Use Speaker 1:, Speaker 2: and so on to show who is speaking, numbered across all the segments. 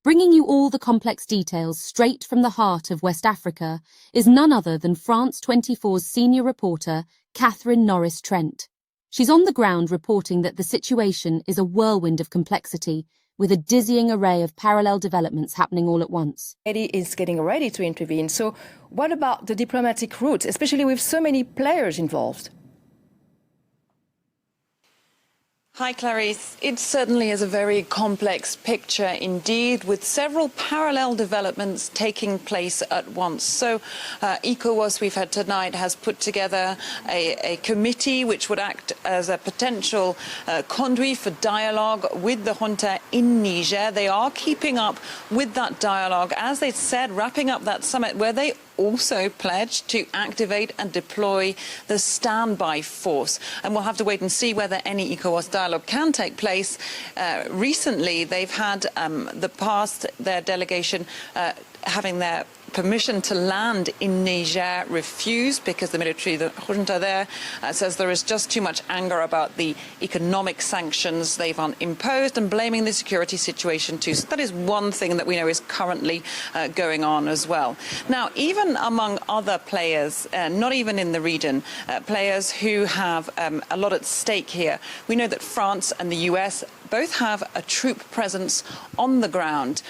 Speaker 1: Bringing you all the complex details straight from the heart of West Africa is none other than France 24's senior reporter, Norris Trent. She's on the ground reporting that the situation is a whirlwind of complexity, with a dizzying array of parallel developments happening all at once.
Speaker 2: Eddie is getting ready to intervene. So what about the diplomatic route, especially with so many players involved?
Speaker 3: Hi, Clarice. It certainly is a very complex picture indeed, with several parallel developments taking place at once. So ECOWAS, we've heard tonight, has put together a committee which would act as a potential conduit for dialogue with the junta in Niger. They are keeping up with that dialogue, as they said, wrapping up that summit where they also pledged to activate and deploy the standby force. And we'll have to wait and see whether any ECOWAS dialogue can take place. Recently, they've had their delegation having their permission to land in Niger refused because the junta there says there is just too much anger about the economic sanctions they've imposed and blaming the security situation too. So that is one thing that we know is currently going on as well. Now, even among other players, not even in the region, players who have a lot at stake here, we know that France and the US both have a troop presence on the ground.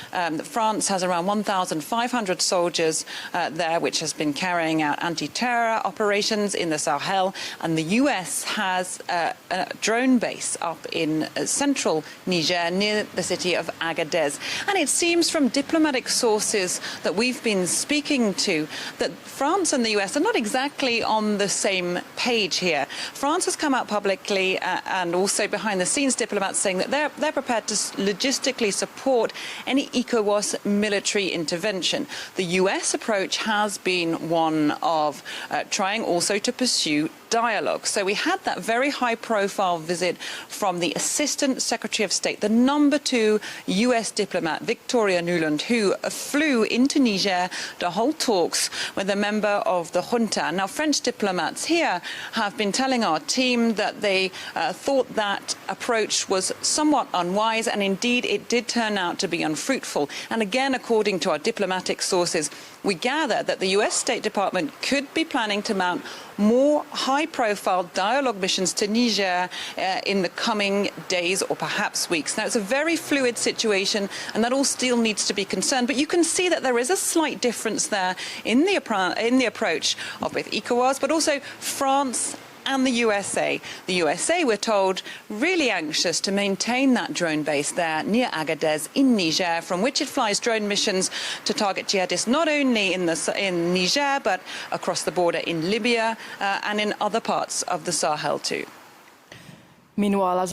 Speaker 3: France has around 1,500 soldiers there, which has been carrying out anti-terror operations in the Sahel. And the US has a drone base up in central Niger, near the city of Agadez. And it seems from diplomatic sources that we've been speaking to that France and the US are not exactly on the same page here. France has come out publicly and also behind the scenes diplomats saying that they're prepared to logistically support any ECOWAS military intervention. The US approach has been one of trying also to pursue dialogue. So we had that very high-profile visit from the Assistant Secretary of State, the #2 US diplomat, Victoria Nuland, who flew into Niger to hold talks with a member of the junta. Now, French diplomats here have been telling our team that they thought that approach was somewhat unwise, and indeed it did turn out to be unfruitful. And again, according to our diplomatic sources, we gather that the US State Department could be planning to mount more high-profile dialogue missions to Niger in the coming days or perhaps weeks. Now, it's a very fluid situation, and that all still needs to be concerned. But you can see that there is a slight difference there in the approach of both ECOWAS, but also France and the USA. The USA, we're told, really anxious to maintain that drone base there near Agadez in Niger, from which it flies drone missions to target jihadists not only in Niger, but across the border in Libya and in other parts of the Sahel too.
Speaker 2: Meanwhile, as